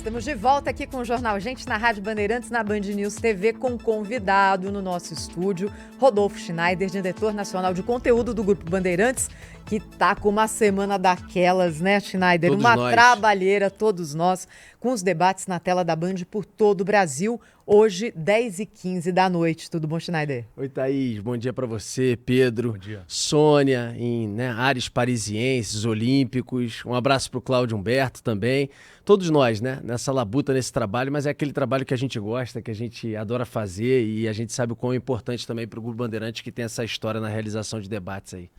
Estamos de volta aqui com o Jornal Gente na Rádio Bandeirantes, na Band News TV, com convidado no nosso estúdio, Rodolfo Schneider, diretor nacional de conteúdo do Grupo Bandeirantes, que tá com uma semana daquelas, né, Schneider? Todos uma nós. trabalheira, todos nós, com os debates na tela da Band por todo o Brasil, hoje, 10h15 da noite. Tudo bom, Schneider? Oi, Thaís. Bom dia para você, Pedro. Bom dia. Sônia, em áreas parisienses, olímpicos. Um abraço para o Cláudio Humberto também. Todos nós, né, nessa labuta, nesse trabalho, mas é aquele trabalho que a gente gosta, que a gente adora fazer e a gente sabe o quão é importante também para o Grupo Bandeirantes que tem essa história na realização de debates aí.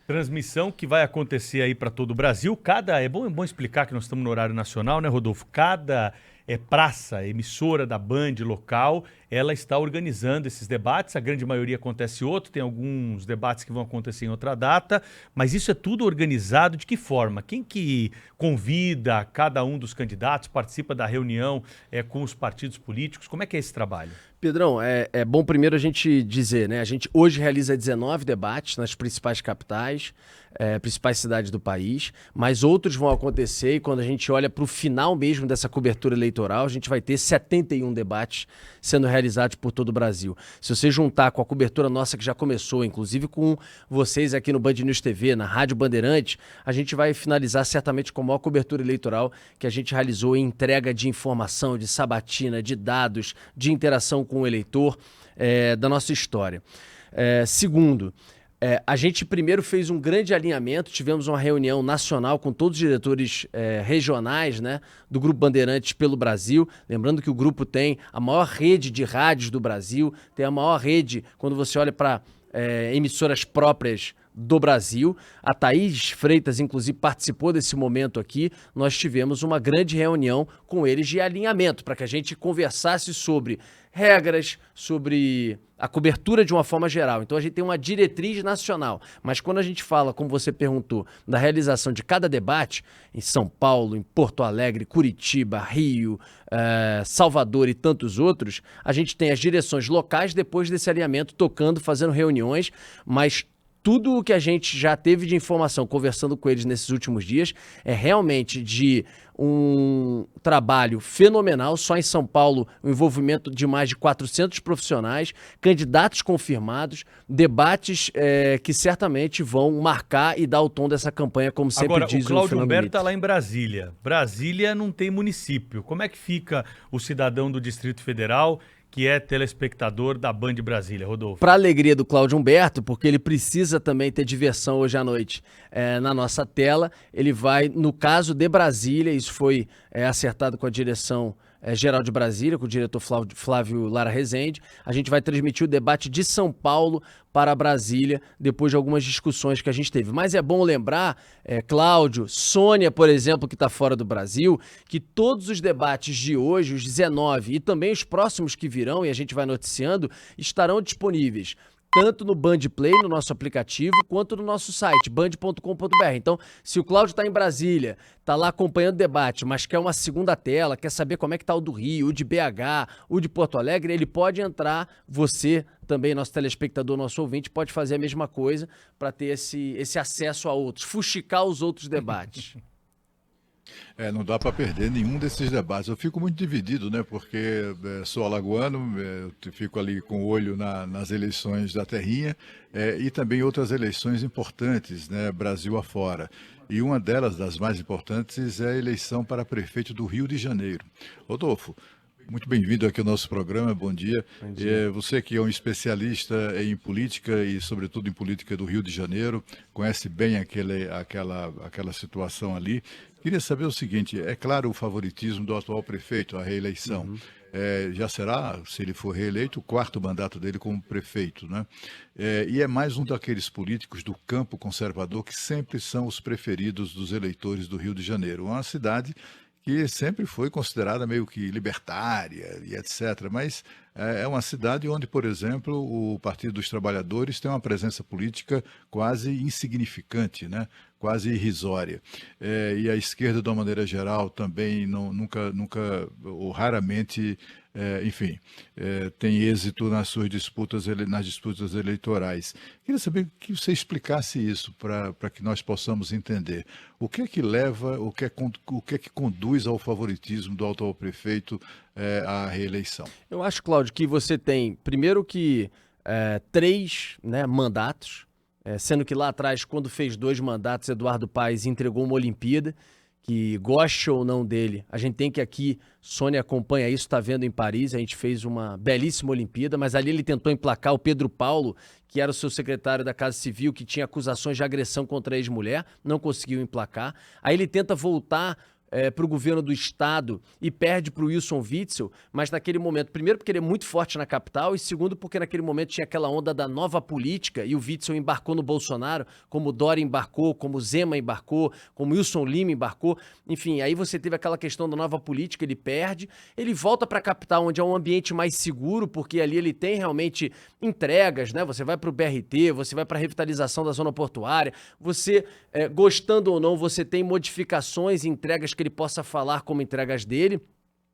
Transmissão que vai acontecer aí para todo o Brasil. É bom explicar que nós estamos no horário nacional, né, Rodolfo? Cada praça, emissora da Band local, ela está organizando esses debates. A grande maioria acontece outro, tem alguns debates que vão acontecer em outra data, mas isso é tudo organizado de que forma? Quem que convida cada um dos candidatos, participa da reunião com os partidos políticos? Como é que é esse trabalho? Pedrão, é bom primeiro a gente dizer, né? A gente hoje realiza 19 debates nas principais capitais, principais cidades do país, mas outros vão acontecer e quando a gente olha para o final mesmo dessa cobertura eleitoral, a gente vai ter 71 debates sendo realizados por todo o Brasil. Se você juntar com a cobertura nossa que já começou, inclusive com vocês aqui no Band News TV, na Rádio Bandeirantes, a gente vai finalizar certamente com a maior cobertura eleitoral que a gente realizou em entrega de informação, de sabatina, de dados, de interação com o eleitor da nossa história. Segundo, a gente primeiro fez um grande alinhamento, tivemos uma reunião nacional com todos os diretores regionais, né, do Grupo Bandeirantes pelo Brasil. Lembrando que o grupo tem a maior rede de rádios do Brasil, tem a maior rede, quando você olha para emissoras próprias do Brasil. A Thaís Freitas, inclusive, participou desse momento aqui. Nós tivemos uma grande reunião com eles de alinhamento, para que a gente conversasse sobre regras, sobre a cobertura de uma forma geral. Então a gente tem uma diretriz nacional, mas quando a gente fala, como você perguntou, da realização de cada debate, em São Paulo, em Porto Alegre, Curitiba, Rio, Salvador e tantos outros, a gente tem as direções locais depois desse alinhamento tocando, fazendo reuniões, mas tudo o que a gente já teve de informação conversando com eles nesses últimos dias é realmente de um trabalho fenomenal. Só em São Paulo, o envolvimento de mais de 400 profissionais, candidatos confirmados, debates que certamente vão marcar e dar o tom dessa campanha, como sempre Agora, diz o Cláudio Fernando Humberto Mitter. está lá em Brasília. Brasília não tem município. Como é que fica o cidadão do Distrito Federal que é telespectador da Band Brasília, Rodolfo? Para alegria do Cláudio Humberto, porque ele precisa também ter diversão hoje à noite na nossa tela, ele vai, no caso de Brasília, isso foi acertado com a direção geral de Brasília, com o diretor Flávio Lara Rezende, a gente vai transmitir o debate de São Paulo para Brasília, depois de algumas discussões que a gente teve. Mas é bom lembrar, Cláudio, Sônia, por exemplo, que está fora do Brasil, que todos os debates de hoje, os 19, e também os próximos que virão, e a gente vai noticiando, estarão disponíveis tanto no Band Play, no nosso aplicativo, quanto no nosso site, band.com.br. Então, se o Cláudio está em Brasília, está lá acompanhando o debate, mas quer uma segunda tela, quer saber como é que está o do Rio, o de BH, o de Porto Alegre, ele pode entrar, você também, nosso telespectador, nosso ouvinte, pode fazer a mesma coisa para ter esse acesso a outros, fuxicar os outros debates. Não dá para perder nenhum desses debates. Eu fico muito dividido, né? Porque sou alagoano, eu fico ali com o olho nas eleições da terrinha e também outras eleições importantes, né? Brasil afora. E uma delas, das mais importantes, é a eleição para prefeito do Rio de Janeiro. Rodolfo, muito bem-vindo aqui ao nosso programa, bom dia. Bom dia. Você que é um especialista em política e sobretudo em política do Rio de Janeiro, conhece bem aquela situação ali. Queria saber o seguinte, é claro o favoritismo do atual prefeito, a reeleição. Uhum. Já será, se ele for reeleito, o quarto mandato dele como prefeito, né? E é mais um daqueles políticos do campo conservador que sempre são os preferidos dos eleitores do Rio de Janeiro. Uma cidade que sempre foi considerada meio que libertária e etc. Mas é uma cidade onde, por exemplo, o Partido dos Trabalhadores tem uma presença política quase insignificante, né? quase irrisória. E a esquerda, de uma maneira geral, também nunca ou raramente, enfim, tem êxito nas suas disputas eleitorais. Queria saber que você explicasse isso para que nós possamos entender. O que é que leva, o que é que conduz ao favoritismo do atual prefeito à reeleição? Eu acho, Cláudio, que você tem, primeiro que 3, né, mandatos, sendo que lá atrás, quando fez 2 mandatos, Eduardo Paes entregou uma Olimpíada, que goste ou não dele, a gente tem que aqui, Sônia acompanha isso, está vendo em Paris, a gente fez uma belíssima Olimpíada, mas ali ele tentou emplacar o Pedro Paulo, que era o seu secretário da Casa Civil, que tinha acusações de agressão contra a ex-mulher, não conseguiu emplacar. Aí ele tenta voltar para o governo do estado e perde para o Wilson Witzel, mas naquele momento, primeiro porque ele é muito forte na capital e segundo porque naquele momento tinha aquela onda da nova política e o Witzel embarcou no Bolsonaro, como o Dória embarcou, como o Zema embarcou, como o Wilson Lima embarcou, enfim, aí você teve aquela questão da nova política, ele perde, ele volta para a capital onde é um ambiente mais seguro, porque ali ele tem realmente entregas, né? Você vai para o BRT, você vai para a revitalização da zona portuária, você, gostando ou não, você tem modificações e entregas que ele possa falar como entregas dele,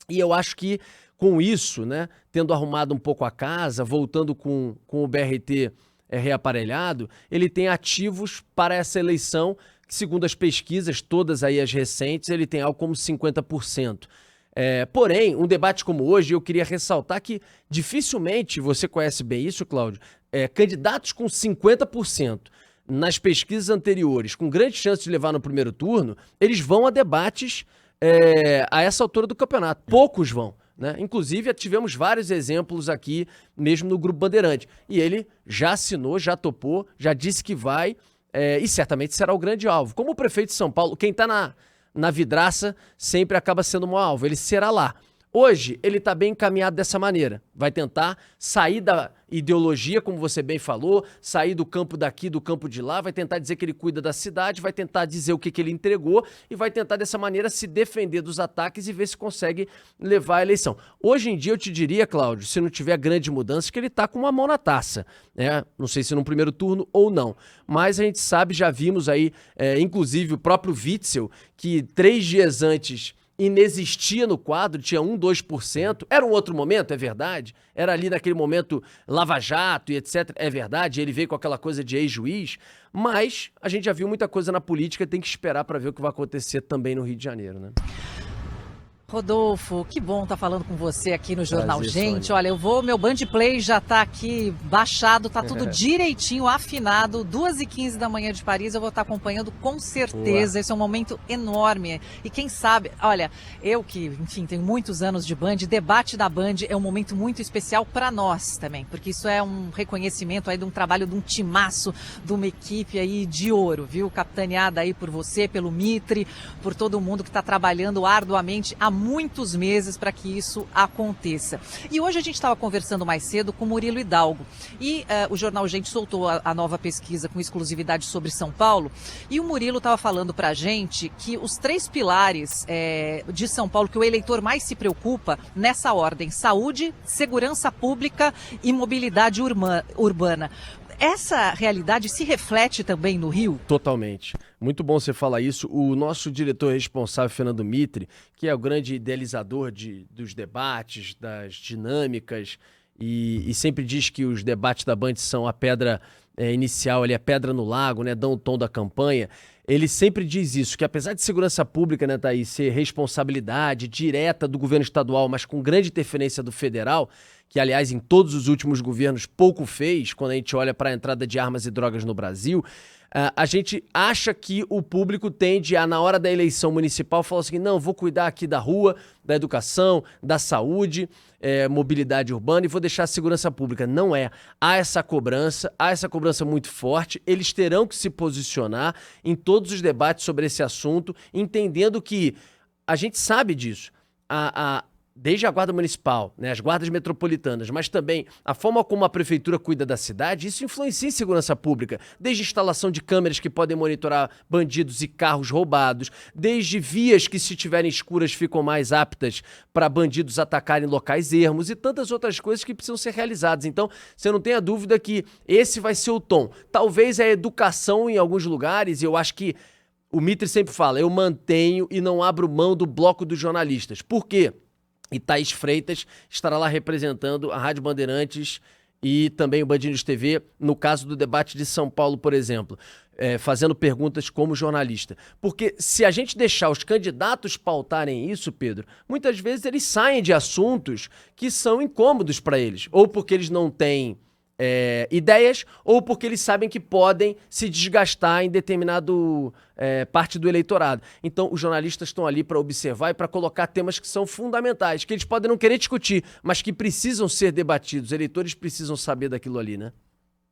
e eu acho que com isso, né, tendo arrumado um pouco a casa, voltando com o BRT reaparelhado, ele tem ativos para essa eleição, que segundo as pesquisas, todas aí as recentes, ele tem algo como 50%. Porém, um debate como hoje, eu queria ressaltar que dificilmente, você conhece bem isso, Cláudio, candidatos com 50%, nas pesquisas anteriores, com grande chance de levar no primeiro turno, eles vão a debates a essa altura do campeonato. Poucos vão, né? Inclusive, tivemos vários exemplos aqui, mesmo no Grupo Bandeirante. E ele já assinou, já topou, já disse que vai, e certamente será o grande alvo. Como o prefeito de São Paulo, quem está na vidraça sempre acaba sendo um alvo, ele será lá. Hoje, ele está bem encaminhado dessa maneira. Vai tentar sair da ideologia, como você bem falou, sair do campo daqui, do campo de lá, vai tentar dizer que ele cuida da cidade, vai tentar dizer o que ele entregou e vai tentar dessa maneira se defender dos ataques e ver se consegue levar a eleição. Hoje em dia, eu te diria, Cláudio, se não tiver grande mudança, que ele está com uma mão na taça, né? Não sei se no primeiro turno ou não, mas a gente sabe, já vimos aí, inclusive o próprio Witzel, que 3 dias antes inexistia no quadro, tinha 1, 2%, era um outro momento, é verdade, era ali naquele momento Lava Jato e etc, é verdade, ele veio com aquela coisa de ex-juiz, mas a gente já viu muita coisa na política, tem que esperar para ver o que vai acontecer também no Rio de Janeiro, né? Rodolfo, que bom estar falando com você aqui no Jornal. Prazer, gente, Sônia. olha, meu Band Play já está aqui baixado, tá tudo direitinho, afinado, 2h15 da manhã de Paris, eu vou estar acompanhando com certeza. Boa. Esse é um momento enorme e quem sabe, olha, eu que, enfim, tenho muitos anos de Band, debate da Band é um momento muito especial para nós também, porque isso é um reconhecimento aí de um trabalho de um timaço, de uma equipe aí de ouro, viu? Capitaneada aí por você, pelo Mitre, por todo mundo que está trabalhando arduamente há muitos meses para que isso aconteça. E hoje a gente estava conversando mais cedo com Murilo Hidalgo e o Jornal Gente soltou a nova pesquisa com exclusividade sobre São Paulo e o Murilo estava falando para a gente que os 3 pilares de São Paulo que o eleitor mais se preocupa nessa ordem: saúde, segurança pública e mobilidade urbana. Essa realidade se reflete também no Rio? Totalmente. Muito bom você falar isso. O nosso diretor responsável, Fernando Mitre, que é o grande idealizador dos debates, das dinâmicas, e sempre diz que os debates da Band são a pedra inicial, ali, a pedra no lago, né, dão o tom da campanha. Ele sempre diz isso, que apesar de segurança pública, né, Thaís, ser responsabilidade direta do governo estadual, mas com grande interferência do federal, que, aliás, em todos os últimos governos pouco fez, quando a gente olha para a entrada de armas e drogas no Brasil, a gente acha que o público tende a, na hora da eleição municipal, falar assim, não, vou cuidar aqui da rua, da educação, da saúde, mobilidade urbana e vou deixar a segurança pública. Não é. Há essa cobrança muito forte, eles terão que se posicionar em todos os debates sobre esse assunto, entendendo que a gente sabe disso. Desde a Guarda Municipal, né, as guardas metropolitanas, mas também a forma como a prefeitura cuida da cidade, isso influencia em segurança pública. Desde a instalação de câmeras que podem monitorar bandidos e carros roubados, desde vias que, se tiverem escuras, ficam mais aptas para bandidos atacarem locais ermos e tantas outras coisas que precisam ser realizadas. Então, você não tenha dúvida que esse vai ser o tom. Talvez a educação em alguns lugares, eu acho que o Mitre sempre fala, eu mantenho e não abro mão do bloco dos jornalistas. Por quê? E Thaís Freitas estará lá representando a Rádio Bandeirantes e também o Band News TV, no caso do debate de São Paulo, por exemplo, fazendo perguntas como jornalista. Porque se a gente deixar os candidatos pautarem isso, Pedro, muitas vezes eles saem de assuntos que são incômodos para eles, ou porque eles não têm ideias, ou porque eles sabem que podem se desgastar em determinado parte do eleitorado. Então, os jornalistas estão ali para observar e para colocar temas que são fundamentais, que eles podem não querer discutir, mas que precisam ser debatidos. Os eleitores precisam saber daquilo ali, né?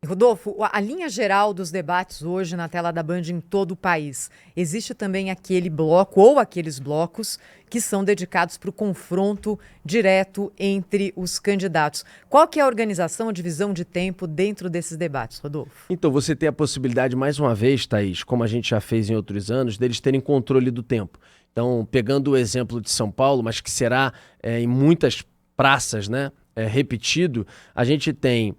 Rodolfo, a linha geral dos debates hoje na tela da Band em todo o país, existe também aquele bloco ou aqueles blocos que são dedicados para o confronto direto entre os candidatos. Qual que é a organização, a divisão de tempo dentro desses debates, Rodolfo? Então, você tem a possibilidade, mais uma vez, Thaís, como a gente já fez em outros anos, deles terem controle do tempo. Então, pegando o exemplo de São Paulo, mas que será em muitas praças, né, repetido, a gente tem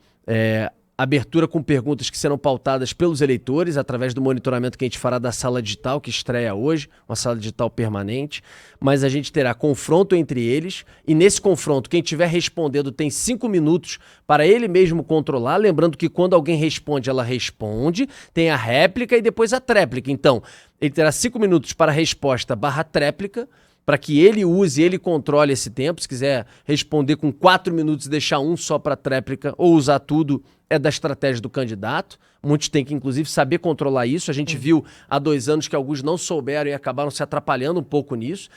abertura com perguntas que serão pautadas pelos eleitores através do monitoramento que a gente fará da sala digital, que estreia hoje, uma sala digital permanente, mas a gente terá confronto entre eles e nesse confronto quem estiver respondendo tem 5 minutos para ele mesmo controlar, lembrando que quando alguém responde, ela responde, tem a réplica e depois a tréplica, então ele terá 5 minutos para a resposta / tréplica, para que ele use, ele controle esse tempo. Se quiser responder com 4 minutos e deixar um só para tréplica ou usar tudo, é da estratégia do candidato. Muitos têm que, inclusive, saber controlar isso. A gente viu há 2 anos que alguns não souberam e acabaram se atrapalhando um pouco nisso.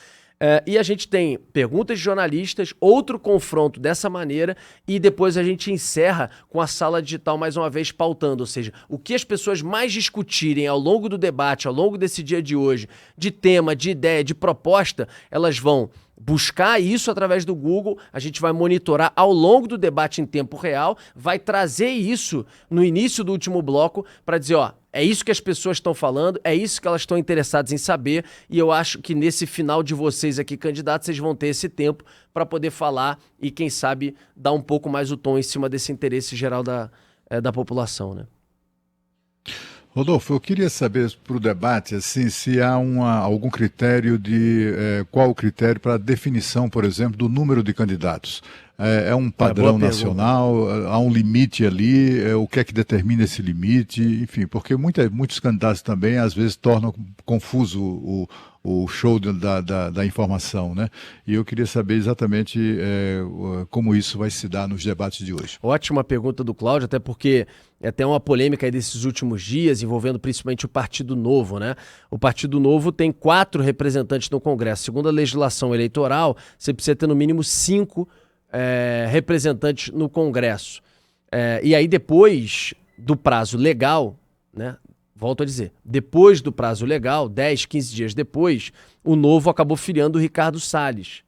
E a gente tem perguntas de jornalistas, outro confronto dessa maneira e depois a gente encerra com a sala digital mais uma vez pautando, ou seja, o que as pessoas mais discutirem ao longo do debate, ao longo desse dia de hoje, de tema, de ideia, de proposta, elas vão buscar isso através do Google, a gente vai monitorar ao longo do debate em tempo real, vai trazer isso no início do último bloco para dizer, ó, é isso que as pessoas estão falando, é isso que elas estão interessadas em saber e eu acho que nesse final de vocês aqui, candidatos, vocês vão ter esse tempo para poder falar e, quem sabe, dar um pouco mais o tom em cima desse interesse geral da população, né? Rodolfo, eu queria saber para o debate assim, se há algum critério qual o critério para a definição, por exemplo, do número de candidatos. É um padrão nacional, há um limite ali, o que é que determina esse limite, enfim, porque muitos candidatos também às vezes tornam confuso o show da informação, né? E eu queria saber exatamente como isso vai se dar nos debates de hoje. Ótima pergunta do Cláudio, até porque é até uma polêmica aí desses últimos dias, envolvendo principalmente o Partido Novo, né? O Partido Novo tem 4 representantes no Congresso. Segundo a legislação eleitoral, você precisa ter no mínimo 5 representantes no Congresso. E aí depois do prazo legal, né? Volto a dizer, depois do prazo legal, 10, 15 dias depois, o Novo acabou filiando o Ricardo Salles,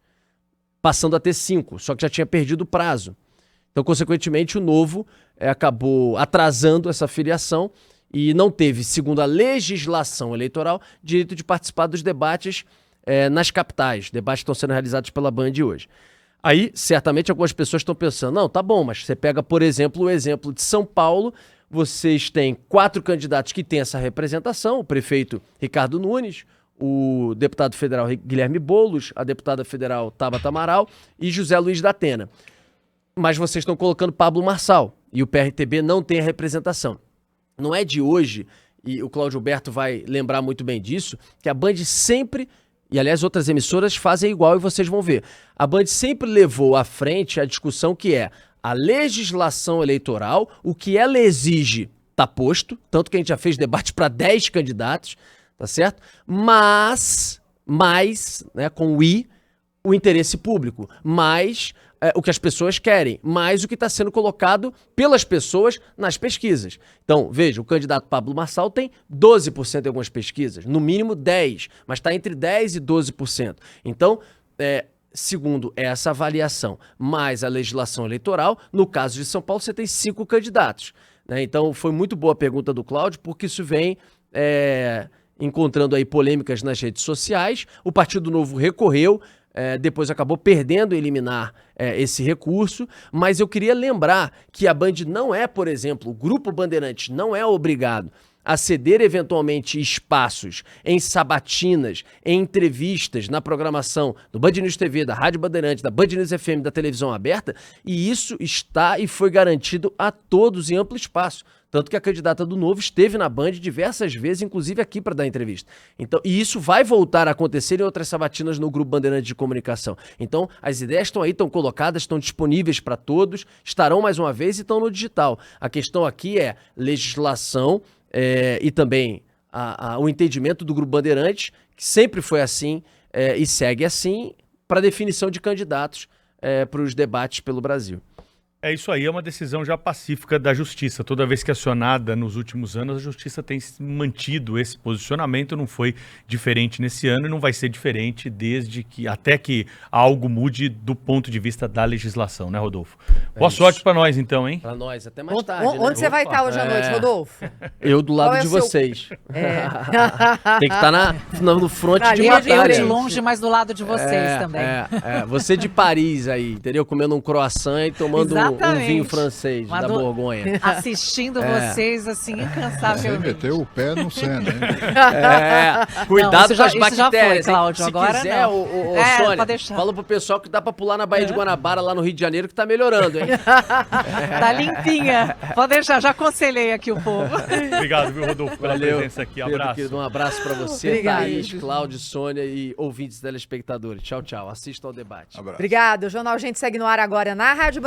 passando a ter 5, só que já tinha perdido o prazo. Então, consequentemente, o Novo acabou atrasando essa filiação e não teve, segundo a legislação eleitoral, direito de participar dos debates nas capitais, debates que estão sendo realizados pela Band hoje. Aí, certamente, algumas pessoas estão pensando, não, tá bom, mas você pega, por exemplo, o exemplo de São Paulo, vocês têm 4 candidatos que têm essa representação, o prefeito Ricardo Nunes, o deputado federal Guilherme Boulos, a deputada federal Tabata Amaral e José Luiz da Atena. Mas vocês estão colocando Pablo Marçal e o PRTB não tem a representação. Não é de hoje, e o Cláudio Alberto vai lembrar muito bem disso, que a Band sempre, e aliás outras emissoras fazem igual e vocês vão ver, a Band sempre levou à frente a discussão que é a legislação eleitoral, o que ela exige está posto, tanto que a gente já fez debate para 10 candidatos, tá certo? Mas, né, com o interesse público, mais o que as pessoas querem, mais o que está sendo colocado pelas pessoas nas pesquisas. Então, veja, o candidato Pablo Marçal tem 12% em algumas pesquisas, no mínimo 10%, mas está entre 10% e 12%. Então, segundo essa avaliação, mais a legislação eleitoral, no caso de São Paulo, você tem 5 candidatos. Né? Então, foi muito boa a pergunta do Cláudio, porque isso vem encontrando aí polêmicas nas redes sociais. O Partido Novo recorreu, depois acabou perdendo em eliminar esse recurso, mas eu queria lembrar que a Band não é, por exemplo, o Grupo Bandeirantes não é obrigado a ceder eventualmente espaços em sabatinas, em entrevistas, na programação do Band News TV, da Rádio Bandeirantes, da Band News FM, da televisão aberta, e isso está e foi garantido a todos em amplo espaço. Tanto que a candidata do Novo esteve na Band diversas vezes, inclusive aqui para dar entrevista. Então, e isso vai voltar a acontecer em outras sabatinas no Grupo Bandeirantes de Comunicação. Então, as ideias estão aí, estão colocadas, estão disponíveis para todos, estarão mais uma vez e estão no digital. A questão aqui é legislação e também o entendimento do Grupo Bandeirantes, que sempre foi assim e segue assim, para definição de candidatos para os debates pelo Brasil. É isso aí, é uma decisão já pacífica da Justiça. Toda vez que acionada nos últimos anos, a Justiça tem mantido esse posicionamento, não foi diferente nesse ano e não vai ser diferente até que algo mude do ponto de vista da legislação, né, Rodolfo? Boa sorte para nós então, hein? Para nós, até mais tarde. Onde você vai estar hoje à noite, Rodolfo? Eu do lado de vocês. Tem que estar no front de batalha. Eu de longe, mas do lado de vocês também. Você de Paris aí, entendeu? Comendo um croissant e tomando um vinho francês da Borgonha. Assistindo vocês, assim, incansavelmente. Você meteu o pé no Senna, hein? Cuidado com as bactérias. Já foi, Cláudio, se agora quiser, Sônia, pode deixar. Fala pro pessoal que dá pra pular na Baía de Guanabara, lá no Rio de Janeiro, que tá melhorando, hein? Tá limpinha. Pode deixar, já aconselhei aqui o povo. Obrigado, viu, Rodolfo, pela presença aqui. Pedro, Abraço. Querido, um abraço pra você, Thaís, Cláudio, Sônia e ouvintes telespectadores. Tchau, tchau. Assistam ao debate. Obrigado. O Jornal Gente segue no ar agora na Rádio